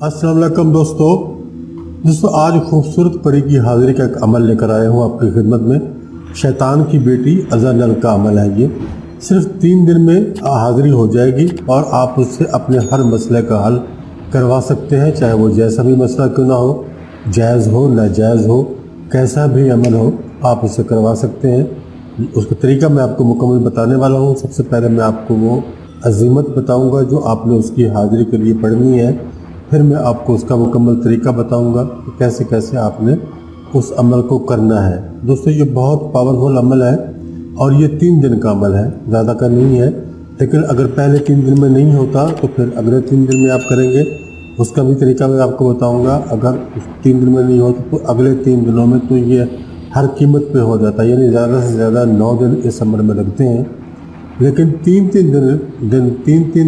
अस्सलाम वालेकुम दोस्तों आज खूबसूरत परी की हाज़िरी का एक अमल लेकर आया हूँ आपकी खिदमत में। शैतान की बेटी अज़ानल का अमल है। ये सिर्फ 3 दिन में हाज़िरी हो जाएगी और आप उससे अपने हर मसले का हल करवा सकते हैं, चाहे वो जैसा भी मसला क्यों ना हो, जायज़ हो नाजायज़ हो, कैसा भी अमल हो, आप उसे करवा सकते हैं। उसका तरीका मैं आपको मुकम्मल बताने वाला हूँ। सबसे पहले मैं आपको वो अज़ीमत बताऊँगा जो आपने उसकी हाज़िरी के लिए पढ़नी है, फिर मैं आपको उसका मुकम्मल तरीका बताऊंगा कि कैसे कैसे आपने उस अमल को करना है। दोस्तों ये बहुत पावरफुल अमल है और ये 3 दिन का अमल है, ज़्यादा का नहीं है। लेकिन अगर पहले 3 दिन में नहीं होता तो फिर अगले 3 दिन में आप करेंगे, उसका भी तरीका मैं आपको बताऊंगा। अगर 3 दिन में नहीं होता तो अगले 3 दिनों में तो ये हर कीमत पे हो जाता है, यानी ज़्यादा से ज़्यादा 9 दिन इस अमल में लगते हैं। लेकिन 3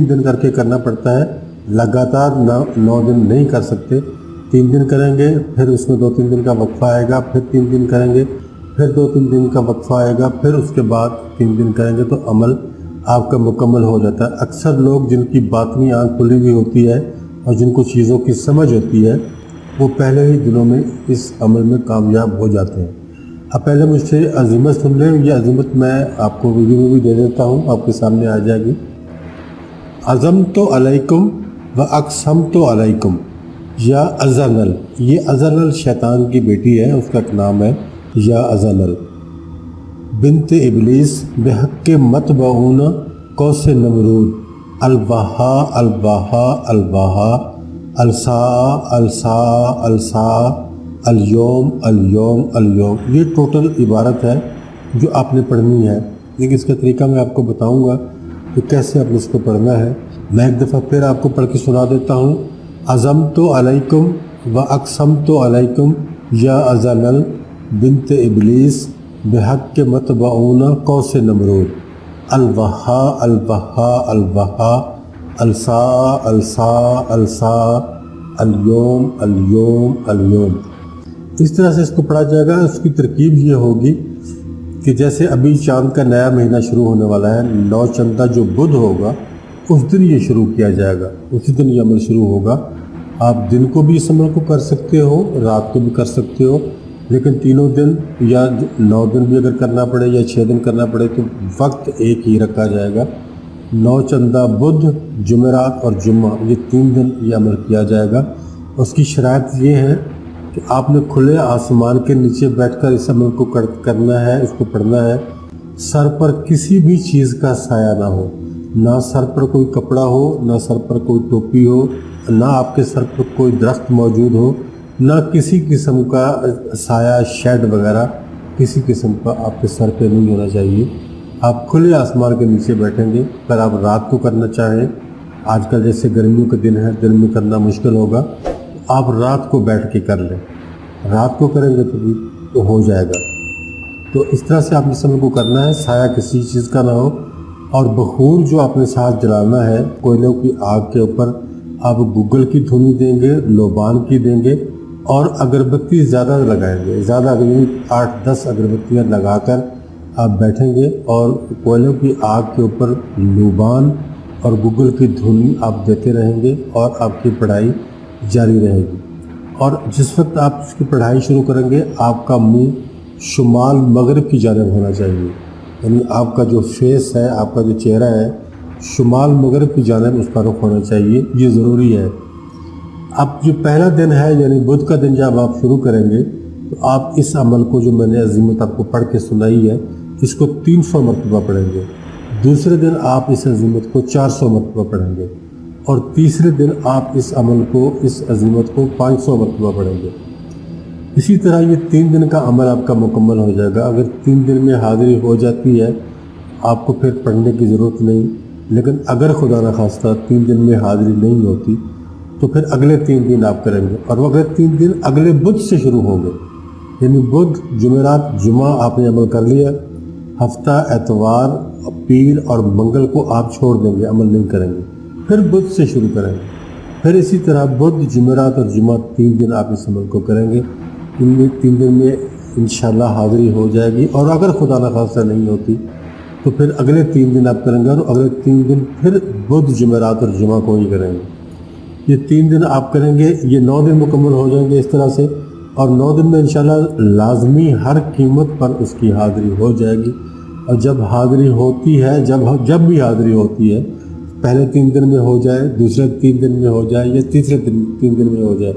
दिन करके करना पड़ता है, लगातार 9 दिन नहीं कर सकते। 3 दिन करेंगे, फिर उसमें 2-3 दिन का वक्फा आएगा, फिर 3 दिन करेंगे, फिर 2-3 दिन का वक्फा आएगा, फिर उसके बाद 3 दिन करेंगे तो अमल आपका मुकम्मल हो जाता है। अक्सर लोग जिनकी बातनी आँख खुली हुई होती है और जिनको चीज़ों की समझ होती है वो पहले ही दिनों में इस अमल में कामयाब हो जाते हैं। अब पहले मुझसे अज़ीमत सुन लें। ये अज़ीमत मैं आपको वीडियो में भी दे देता हूँ, आपके सामने आ जाएगी। अज़मतो अलैकुम व अक़समतो अलैकुम या अज़ानल। ये अज़ानल शैतान की बेटी है, उसका एक नाम है या अज़ानल बिन्त इब्लीस बेहक़्क़े मतबऊन कौस नमरूद अलवाहा अलवाहा अलवाहा अलसा अलसा अलसा अलयोम अलयोम अलयोम। ये टोटल इबारत है जो आपने पढ़नी है, लेकिन इसका तरीका मैं आपको बताऊंगा कि कैसे आपने इसको पढ़ना है। मैं एक दफ़ा फिर आपको पढ़ के सुना देता हूँ। अज़मतो अलैकुम व अक़समतो अलैकुम या अज़ानल बिन्त इब्लीस बेहक़्क़े मतबऊन कौस नमरूद अलवाहा अलवाहा अलवाहा अलसा अलसा अलसा अलयोम अलयोम अलयोम। इस तरह से इसको पढ़ा जाएगा। उसकी तरकीब ये होगी कि जैसे अभी चाँद का नया महीना शुरू होने वाला है, 9 चंदा जो बुध होगा उस दिन ये शुरू किया जाएगा, उसी दिन ये अमल शुरू होगा। आप दिन को भी इस अमल को कर सकते हो, रात को भी कर सकते हो, लेकिन तीनों दिन या 9 दिन भी अगर करना पड़े या 6 दिन करना पड़े तो वक्त एक ही रखा जाएगा। 9 चंदा बुध, जुमेरात और जुम्मा, ये 3 दिन ये अमल किया जाएगा। उसकी शराइत ये है कि आपने खुले आसमान के नीचे बैठकर इस अमल को करना है, इसको पढ़ना है। सर पर किसी भी चीज़ का साया ना हो, ना सर पर कोई कपड़ा हो, ना सर पर कोई टोपी हो, ना आपके सर पर कोई दरख्त मौजूद हो, ना किसी किस्म का साया शेड वगैरह किसी किस्म का आपके सर पे नहीं होना चाहिए। आप खुले आसमान के नीचे बैठेंगे। अगर आप रात को करना चाहें, आजकल जैसे गर्मियों के दिन है, दिन में करना मुश्किल होगा, तो आप रात को बैठ के कर लें। रात को करेंगे तो हो जाएगा। तो इस तरह से आपने समय को करना है, साया किसी चीज़ का ना हो। और बखूर जो आपने साथ जलाना है, कोयलों की आग के ऊपर आप गूगल की धुनी देंगे, लोबान की देंगे और अगरबत्ती ज़्यादा लगाएंगे। ज़्यादा 8-10 अगरबत्तियाँ लगाकर आप बैठेंगे और कोयलों की आग के ऊपर लोबान और गूगल की धुनी आप देते रहेंगे और आपकी पढ़ाई जारी रहेगी। और जिस वक्त आप उसकी पढ़ाई शुरू करेंगे, आपका मुँह शुमाल मगरिब की जानिब होना चाहिए, यानी आपका जो फेस है, आपका जो चेहरा है, शुमाल मगरिब की जानिब उसका रुख होना चाहिए। ये ज़रूरी है। अब जो पहला दिन है यानी बुध का दिन जब आप शुरू करेंगे तो आप इस अमल को जो मैंने अज़ीमत आपको पढ़ के सुनाई है, इसको 300 मरतबा पढ़ेंगे। दूसरे दिन आप इस अज़ीमत को 400 मरतबा पढ़ेंगे और तीसरे दिन आप इस अमल को, इस अज़ीमत को 500 मरतबा पढ़ेंगे। इसी तरह ये 3 दिन का अमल आपका मुकम्मल हो जाएगा। अगर 3 दिन में हाज़िरी हो जाती है आपको फिर पढ़ने की ज़रूरत नहीं, लेकिन अगर खुदा न खास्ता 3 दिन में हाज़िरी नहीं होती तो फिर अगले 3 दिन आप करेंगे। और वो अगले 3 दिन अगले बुध से शुरू होंगे, यानी बुध, जुमेरात, जुमा आपने अमल कर लिया, हफ्ता, एतवार, पीर और मंगल को आप छोड़ देंगे, अमल नहीं करेंगे, फिर बुध से शुरू करेंगे। फिर इसी तरह बुध, जुमेरात और जुमा 3 दिन आप इस अमल को करेंगे। इनमें 3 दिन में इंशाल्लाह हाज़िरी हो जाएगी। और अगर खुदा न खास्ता नहीं होती तो फिर अगले 3 दिन आप करेंगे, और अगले 3 दिन फिर बुध, जुमेरात और जुमा को ही करेंगे। ये 3 दिन आप करेंगे, ये 9 दिन मुकम्मल हो जाएंगे इस तरह से। और 9 दिन में इंशाल्लाह लाजमी हर कीमत पर उसकी हाज़िरी हो जाएगी। और जब हाज़िरी होती है, जब भी हाज़िरी होती है, पहले 3 दिन में हो जाए, दूसरे 3 दिन में हो जाए, या तीसरे 3 दिन में हो जाए,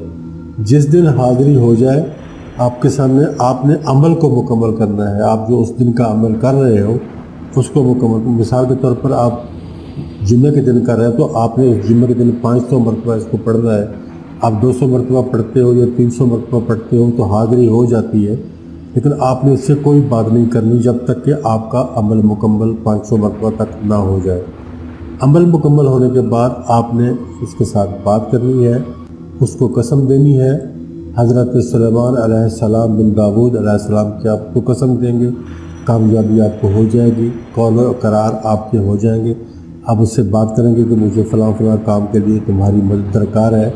जिस दिन हाज़िरी हो जाए आपके सामने आपने अमल को मुकम्मल करना है। आप जो उस दिन का अमल कर रहे हो उसको मुकम्मल, मिसाल के तौर पर आप जुम्मे के दिन कर रहे हो तो आपने उस जुम्मे के दिन 500 मरतबा इसको पढ़ना है। आप 200 मरतबा पढ़ते हो या 300 मरतबा पढ़ते हो तो हाज़िरी हो जाती है, लेकिन आपने इससे कोई बात नहीं करनी जब तक कि आपका अमल मुकम्मल 500 मरतबा तक ना हो जाए। अमल मुकम्मल होने के बाद आपने उसके साथ बात करनी है, उसको कसम देनी है। हज़रत सुलेमान अलैहिस्सलाम बिन दाऊद अलैहिस्सलाम की आपको कसम देंगे, कामयाबी आपको हो जाएगी, कौल और करार आपके हो जाएंगे। आप उससे बात करेंगे कि मुझे फ़लाँ फ़लाँ काम के लिए तुम्हारी मदद दरकार है,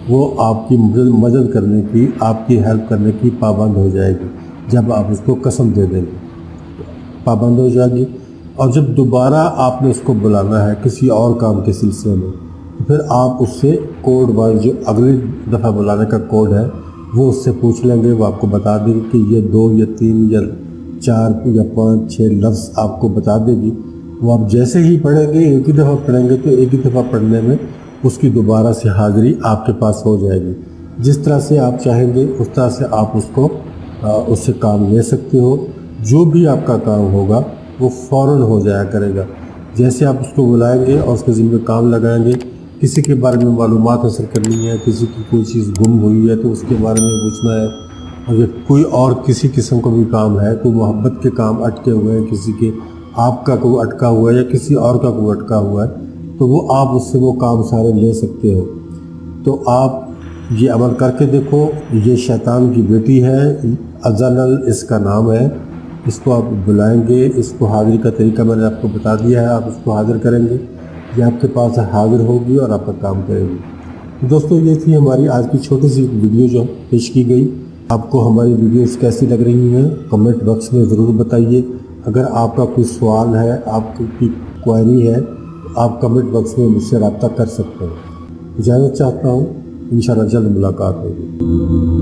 वो आपकी मदद करने की, आपकी हेल्प करने की पाबंद हो जाएगी। जब आप उसको कसम दे देंगे पाबंद हो जाएगी। और जब दोबारा आपने उसको बुलाना है किसी और काम के सिलसिले में, तो फिर आप उससे कोड वाइज जो अगली दफ़ा बुलाने का कोड है वो उससे पूछ लेंगे। वो आपको बता देगी कि ये 2 या 3 या 4 या 5 6 लफ्ज़ आपको बता देगी। वो आप जैसे ही पढ़ेंगे, एक ही दफ़ा पढ़ेंगे तो एक ही दफ़ा पढ़ने में उसकी दोबारा से हाज़िरी आपके पास हो जाएगी। जिस तरह से आप चाहेंगे उस तरह से आप उससे काम ले सकते हो। जो भी आपका काम होगा वो फ़ौरन हो जाया करेगा। जैसे आप उसको बुलाएंगे और उसके ज़िम्मे काम लगाएंगे, किसी के बारे में मालूमात हासिल करनी है, किसी की कोई चीज़ गुम हुई है तो उसके बारे में पूछना है, और जब कोई और किसी किस्म का भी काम है, कोई मोहब्बत के काम अटके हुए हैं, किसी के आपका कोई अटका हुआ है या किसी और का कोई अटका हुआ है, तो वो आप उससे वो काम सारे ले सकते हो। तो आप ये अमल करके देखो। ये शैतान की बेटी है, अज़लल इसका नाम है। इसको आप बुलाएंगे, इसको हाज़िरी का तरीका मैंने आपको बता दिया है। आप इसको हाज़िर करेंगे, ये आपके पास हाज़िर होगी और आपका काम करेगी। तो दोस्तों, ये थी हमारी आज की छोटी सी वीडियो जो पेश की गई। आपको हमारी वीडियोस कैसी लग रही हैं कमेंट बॉक्स में ज़रूर बताइए। अगर आपका कोई सवाल है, आपकी क्वेरी है, तो आप कमेंट बॉक्स में मुझसे रब्ता कर सकते हैं। इजाज़त चाहता हूँ, इंशाअल्लाह जल्द मुलाकात होगी।